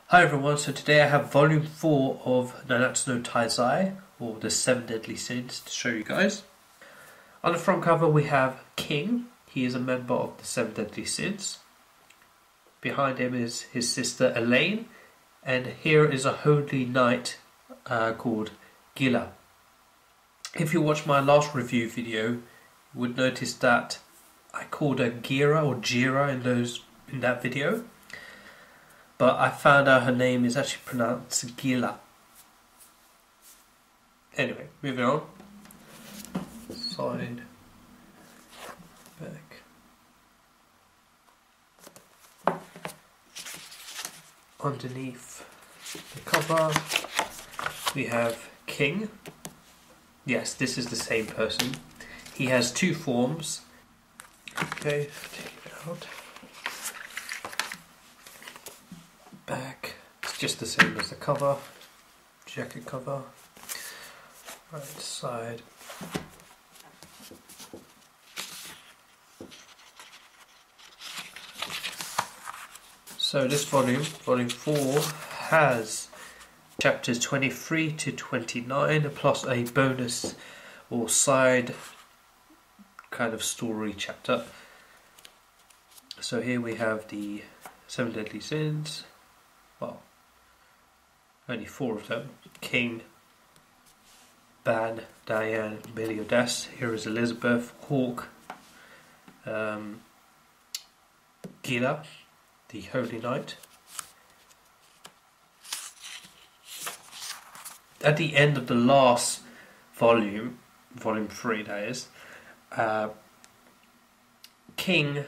Hi everyone, so today I have volume 4 of Nanatsu no Taizai, or the 7 Deadly Sins, to show you guys. On the front cover we have King. He is a member of the 7 Deadly Sins. Behind him is his sister Elaine, and here is a holy knight called Gila. If you watched my last review video, you would notice that I called her Gira or Jira in that video. But I found out her name is actually pronounced Gila. Anyway, moving on. Side, back. Underneath the cover, we have King. Yes, this is the same person. He has two forms. Okay, take it out. Back, it's just the same as the cover, jacket cover. Right side. So this volume 4, has chapters 23 to 29 plus a bonus or side kind of story chapter. So here we have the 7 Deadly Sins. Well, only 4 of them. King, Ban, Diane, Meliodas. Here is Elizabeth, Hawk, Gila, the Holy Knight. At the end of the last volume, volume 3 that is, King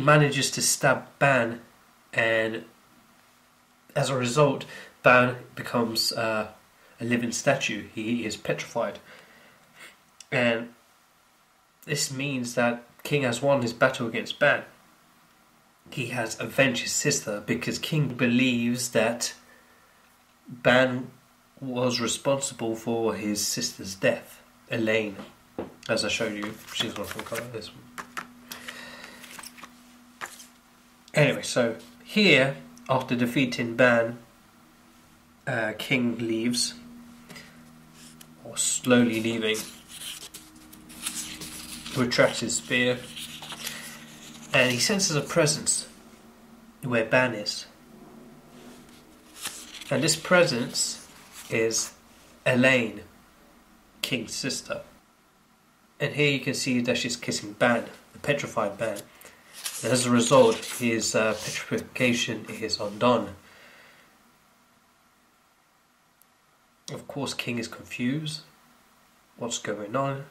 manages to stab Ban, and as a result, Ban becomes a living statue. He is petrified, and this means that King has won his battle against Ban. He has avenged his sister because King believes that Ban was responsible for his sister's death, Elaine. As I showed you, she's not from colour, this one. Anyway, so here, after defeating Ban, King leaves, or slowly leaving, retracts his spear, and he senses a presence where Ban is. And this presence is Elaine, King's sister. And here you can see that she's kissing Ban, the petrified Ban. And as a result, his petrification is undone. Of course, King is confused. What's going on?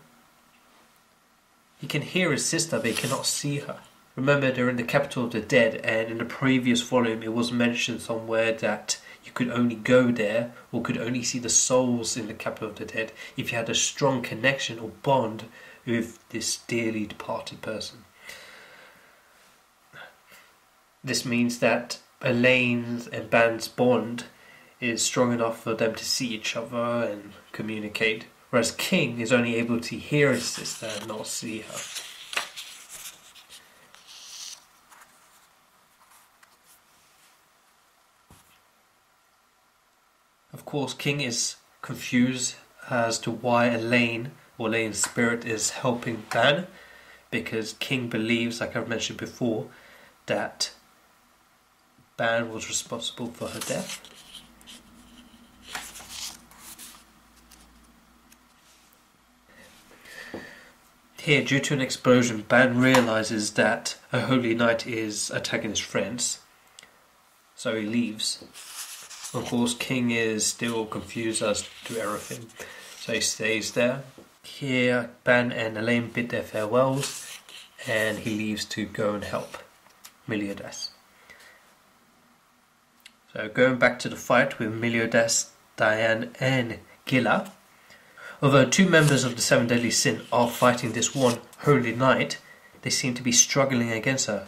He can hear his sister, but he cannot see her. Remember, they're in the capital of the dead, and in the previous volume it was mentioned somewhere that you could only go there, or could only see the souls in the capital of the dead, if you had a strong connection or bond with this dearly departed person. This means that Elaine's and Ban's bond is strong enough for them to see each other and communicate, whereas King is only able to hear his sister and not see her. Of course, King is confused as to why Elaine, or Elaine's spirit, is helping Ban, because King believes, like I've mentioned before, that Ban was responsible for her death. Here, due to an explosion, Ban realizes that a holy knight is attacking his friends, so he leaves. Of course, King is still confused as to everything, so he stays there. Here, Ban and Elaine bid their farewells, and he leaves to go and help Meliodas. So going back to the fight with Meliodas, Diane and Gila. Although 2 members of the 7 Deadly Sin are fighting this one holy knight, they seem to be struggling against her.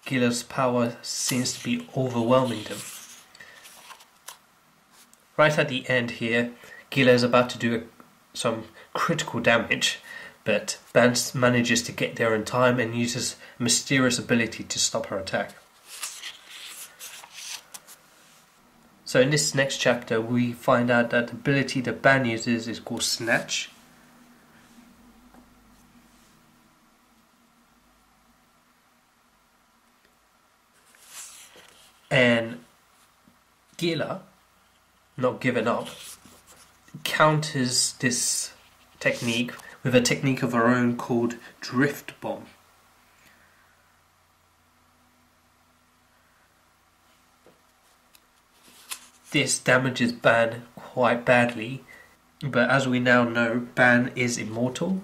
Gila's power seems to be overwhelming them. Right at the end here, Gila is about to do some critical damage, but Ban manages to get there in time and uses a mysterious ability to stop her attack. So in this next chapter we find out that the ability that Ban uses is called Snatch. And Gila, not giving up, counters this technique with a technique of her own called Drift Bomb. This damages Ban quite badly, but as we now know, Ban is immortal.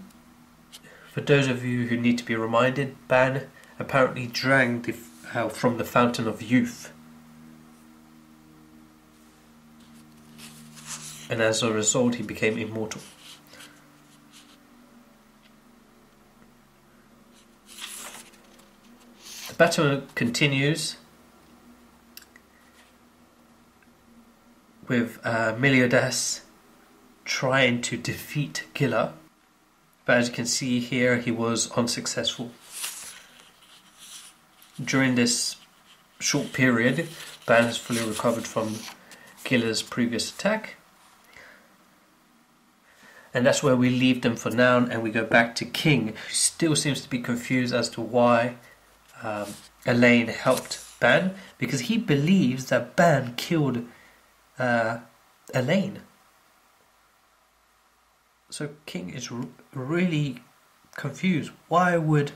For those of you who need to be reminded, Ban apparently drank from the Fountain of Youth. And as a result, he became immortal. The battle continues with Meliodas trying to defeat Gila, but as you can see here, he was unsuccessful. During this short period, Ban has fully recovered from Gila's previous attack. And that's where we leave them for now, and we go back to King, who still seems to be confused as to why Elaine helped Ban, because he believes that Ban killed Elaine. So King is really confused. Why would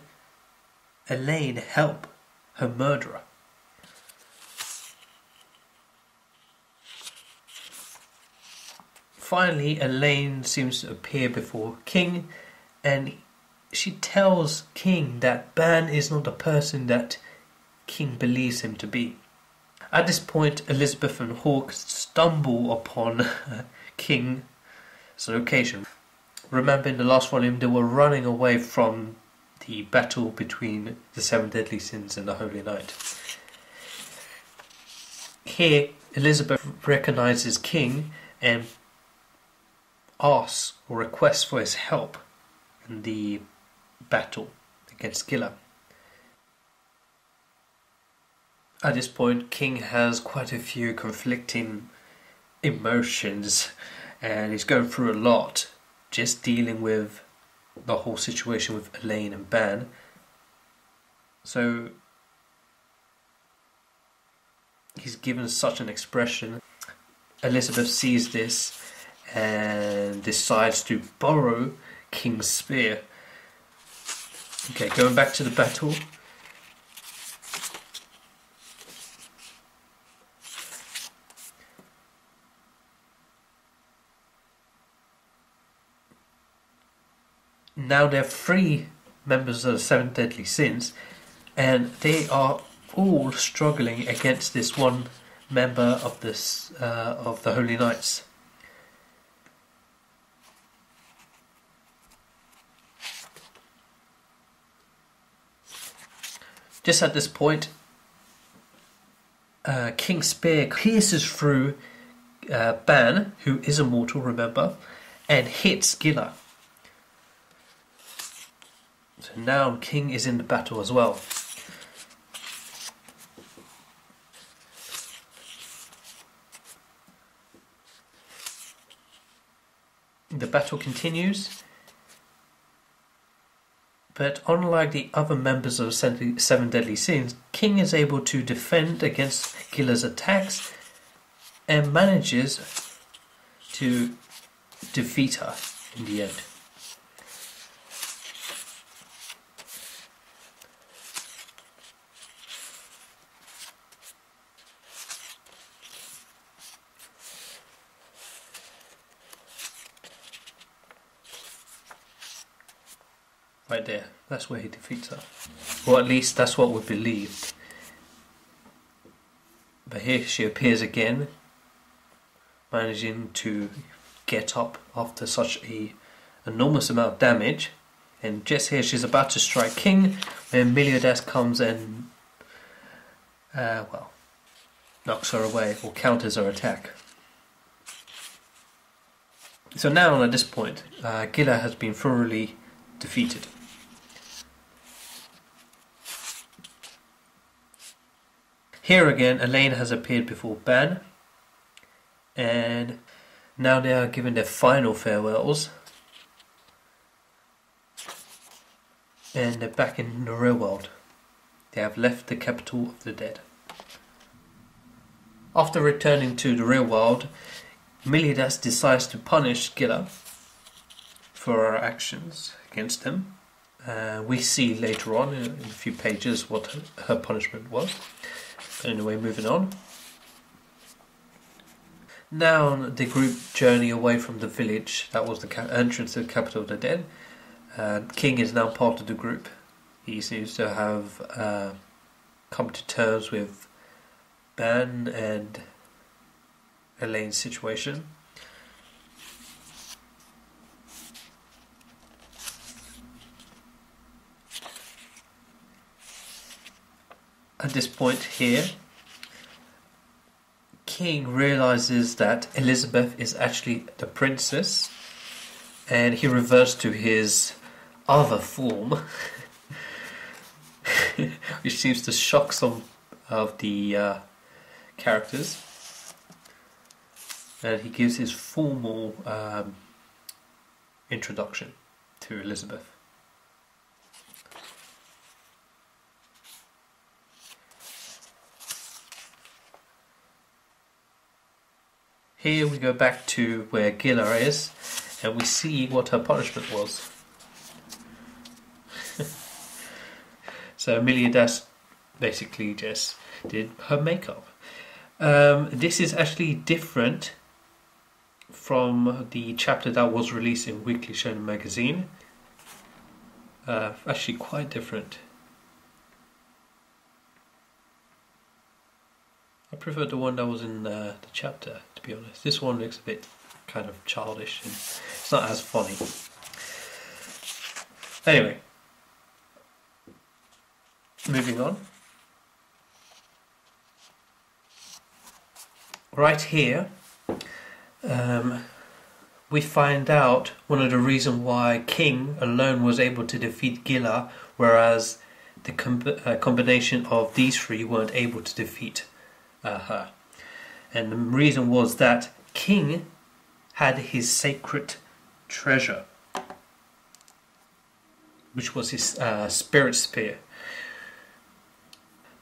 Elaine help her murderer? Finally, Elaine seems to appear before King, and she tells King that Ban is not the person that King believes him to be. At this point, Elizabeth and Hawke stumble upon King's location. Remember, in the last volume, they were running away from the battle between the 7 deadly sins and the Holy Knight. Here, Elizabeth recognizes King and asks or requests for his help in the battle against Gila. At this point, King has quite a few conflicting emotions and he's going through a lot, just dealing with the whole situation with Elaine and Ban. So he's given such an expression. Elizabeth sees this and decides to borrow King's spear. Okay, going back to the battle. Now there are 3 members of the 7 deadly sins, and they are all struggling against this one member of the Holy Knights. Just at this point, King's spear pierces through Ban, who is immortal, remember, and hits Gila. So now King is in the battle as well. The battle continues, but unlike the other members of 7 deadly sins, King is able to defend against Gila's attacks and manages to defeat her in the end. Right there, that's where he defeats her. Or at least that's what we believed. But here she appears again, managing to get up after such a enormous amount of damage. And just here she's about to strike King when Meliodas comes and knocks her away or counters her attack. So now at this point, Gila has been thoroughly defeated. Here again, Elaine has appeared before Ban, And now they are given their final farewells. And they're back in the real world. They have left the capital of the dead. After returning to the real world, Milidas decides to punish Gila for her actions against him. We see later on in a few pages what her punishment was. But anyway, moving on. Now the group journey away from the village. That was the entrance to the capital of the dead. King is now part of the group. He seems to have come to terms with Ban and Elaine's situation. At this point here, King realizes that Elizabeth is actually the princess, and he reverts to his other form, which seems to shock some of the characters. And he gives his formal introduction to Elizabeth. Here we go back to where Gila is, and we see what her punishment was. So Milidas basically just did her makeup. This is actually different from the chapter that was released in Weekly Shonen magazine. Actually quite different. I prefer the one that was in the chapter, to be honest. This one looks a bit kind of childish and it's not as funny. Anyway, moving on. Right here, we find out one of the reasons why King alone was able to defeat Gila, whereas the combination of these three weren't able to defeat her. And the reason was that King had his sacred treasure, which was his spirit spear.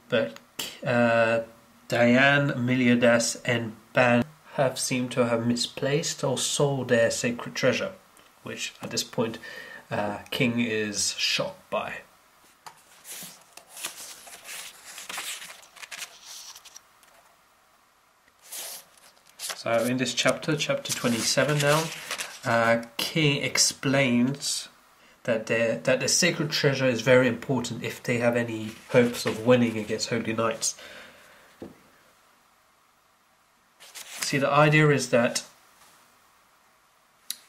But Diane, Milidas and Ban have seemed to have misplaced or sold their sacred treasure, which at this point King is shocked by. So in this chapter, chapter 27 now, King explains that the sacred treasure is very important if they have any hopes of winning against holy knights. See, the idea is that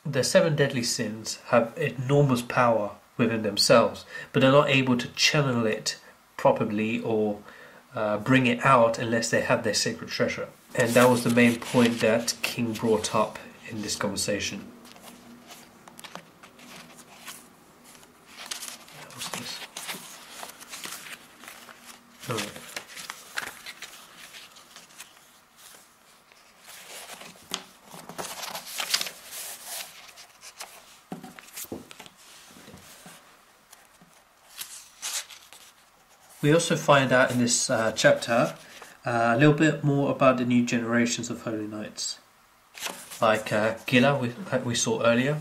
the 7 deadly sins have enormous power within themselves, but they're not able to channel it properly or bring it out unless they have their sacred treasure. And that was the main point that King brought up in this conversation. What's this? Alright. We also find out in this chapter a little bit more about the new generations of Holy Knights. Like Gila, like we saw earlier,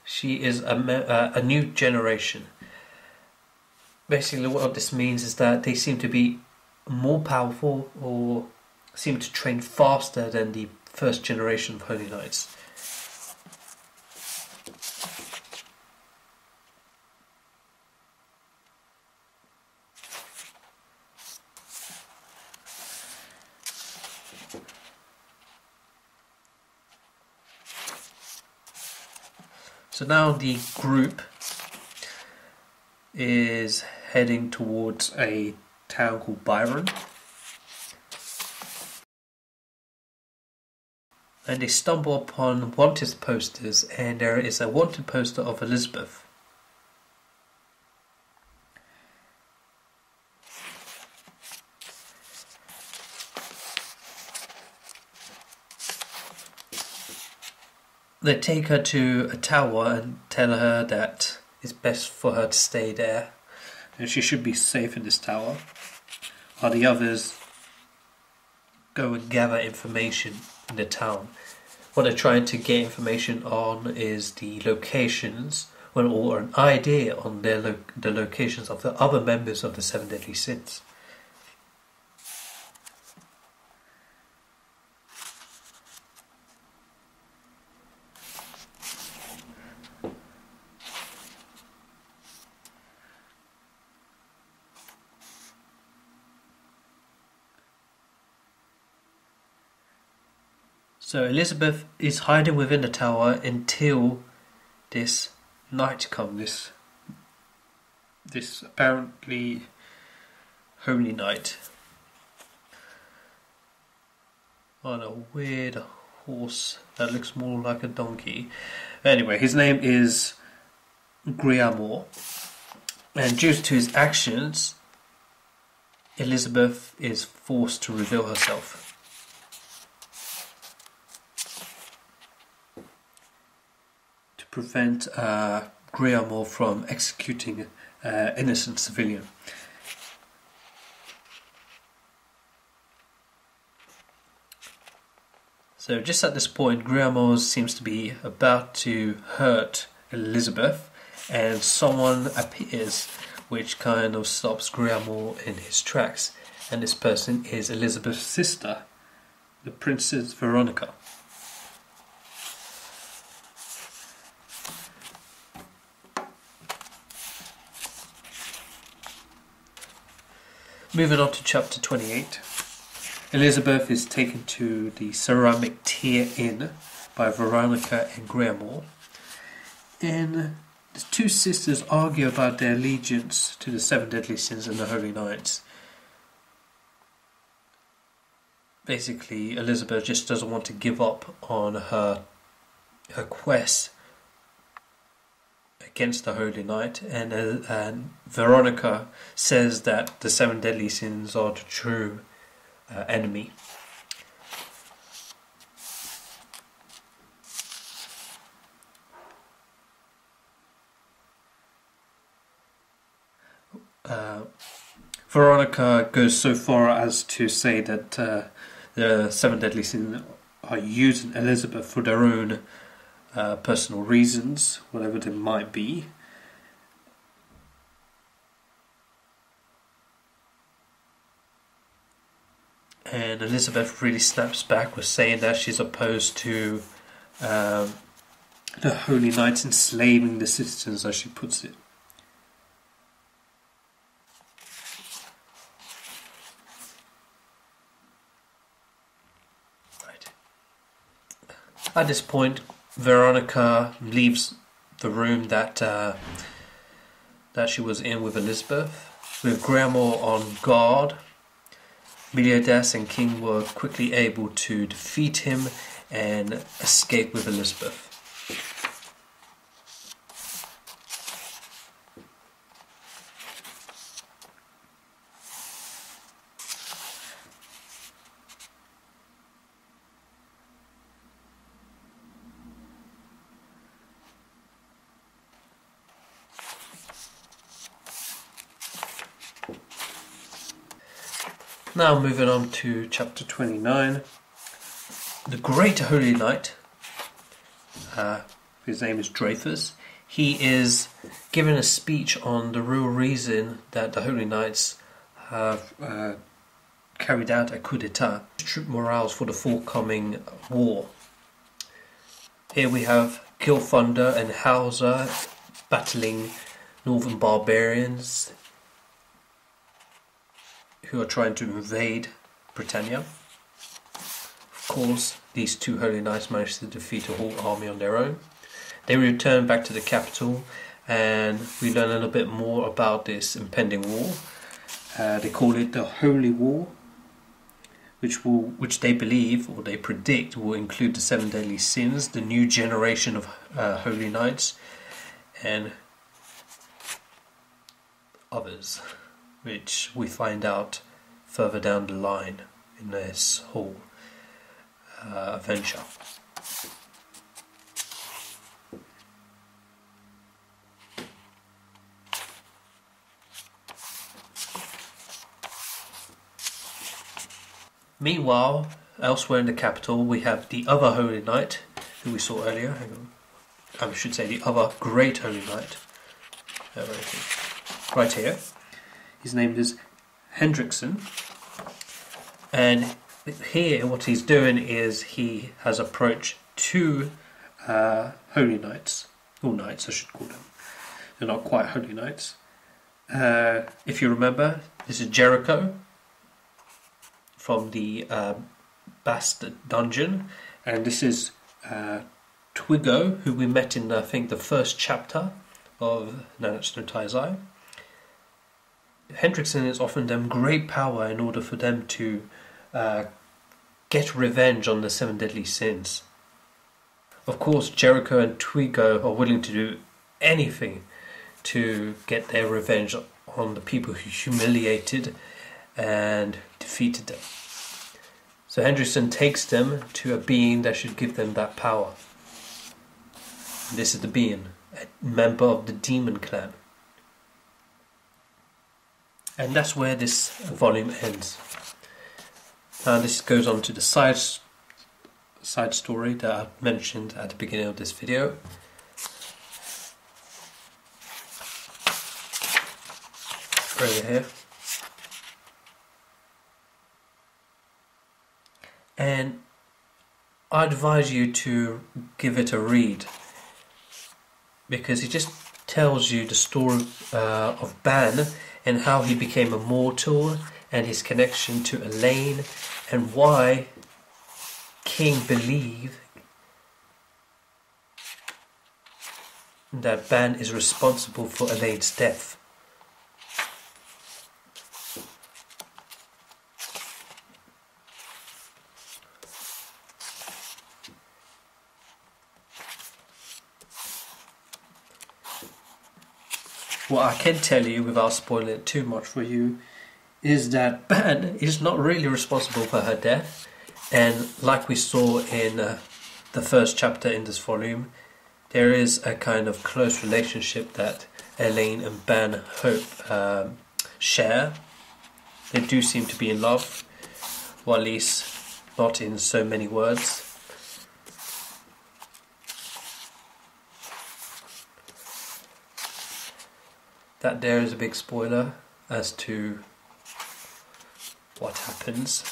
she is a new generation. Basically what this means is that they seem to be more powerful or seem to train faster than the first generation of Holy Knights. So now the group is heading towards a town called Byron. And they stumble upon wanted posters, and there is a wanted poster of Elizabeth. They take her to a tower and tell her that it's best for her to stay there and she should be safe in this tower, while the others go and gather information in the town. What they're trying to get information on is the locations, or an idea on the locations of the other members of the Seven Deadly Sins. So Elizabeth is hiding within the tower until this night comes, this apparently holy night. On a weird horse that looks more like a donkey. Anyway, his name is Griamore, and due to his actions, Elizabeth is forced to reveal herself. To prevent Griamore from executing an innocent civilian. So just at this point, Griamore seems to be about to hurt Elizabeth, and someone appears which kind of stops Griamore in his tracks, and this person is Elizabeth's sister, the Princess Veronica. Moving on to chapter 28. Elizabeth is taken to the Ceramic Tear Inn by Veronica and Griamore, and the two sisters argue about their allegiance to the Seven Deadly Sins and the Holy Knights. Basically, Elizabeth just doesn't want to give up on her quest against the Holy Knight, and Veronica says that the Seven Deadly Sins are the true enemy. Veronica goes so far as to say that the Seven Deadly Sins are using Elizabeth for their own personal reasons, whatever they might be. And Elizabeth really snaps back with saying that she's opposed to the Holy Knights enslaving the citizens, as she puts it. Right. At this point, Veronica leaves the room that she was in with Elizabeth, with Griamore on guard. Meliodas and King were quickly able to defeat him and escape with Elizabeth. Now moving on to chapter 29. The Great Holy Knight, his name is Dreyfus, he is given a speech on the real reason that the Holy Knights have carried out a coup d'etat, troop morales for the forthcoming war. Here we have Gilfunder and Hauser battling northern barbarians who are trying to invade Britannia. Of course, these two Holy Knights managed to defeat a whole army on their own. They return back to the capital, and we learn a little bit more about this impending war. They call it the Holy War, which they believe, or they predict, will include the Seven Deadly Sins, the new generation of Holy Knights, and others, which we find out further down the line in this whole adventure. Meanwhile, elsewhere in the capital, we have the other Holy Knight, who we saw earlier. Hang on. I should say the other Great Holy Knight. Right here. His name is Hendrickson. And here, what he's doing is he has approached two Holy Knights. Or Knights, I should call them. They're not quite Holy Knights. If you remember, this is Jericho from the Bastard Dungeon, and this is Twigo, who we met in, I think, the first chapter of Nanatsu no Taizai. Hendrickson is offering them great power in order for them to get revenge on the 7 deadly sins. Of course, Jericho and Twigo are willing to do anything to get their revenge on the people who humiliated and defeated them. So Hendrickson takes them to a being that should give them that power. This is the being, a member of the demon clan. And that's where this volume ends. Now this goes on to the side story that I mentioned at the beginning of this video. Over here. And I advise you to give it a read, because it just tells you the story of Ban and how he became immortal and his connection to Elaine and why King believed that Ban is responsible for Elaine's death. What I can tell you, without spoiling it too much for you, is that Ban is not really responsible for her death. And like we saw in the first chapter in this volume, there is a kind of close relationship that Elaine and Ban share. They do seem to be in love, or at least not in so many words. That there is a big spoiler as to what happens.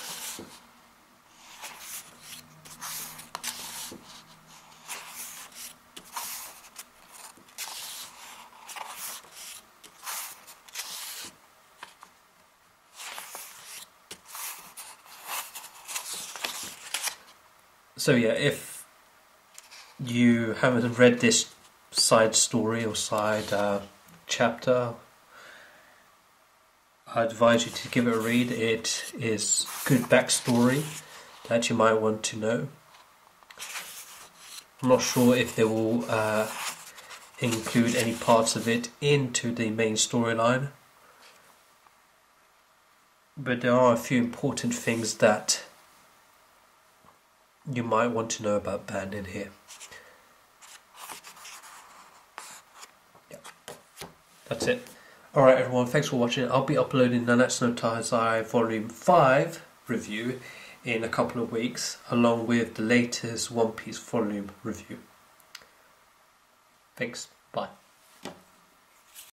So yeah, if you haven't read this side story or side chapter, I advise you to give it a read. It is good backstory that you might want to know. I'm not sure if they will include any parts of it into the main storyline, but there are a few important things that you might want to know about Ban in here. Yeah. That's it. Alright everyone, thanks for watching. I'll be uploading Nanatsu no Taizai Volume 5 review in a couple of weeks, along with the latest One Piece volume review. Thanks, bye.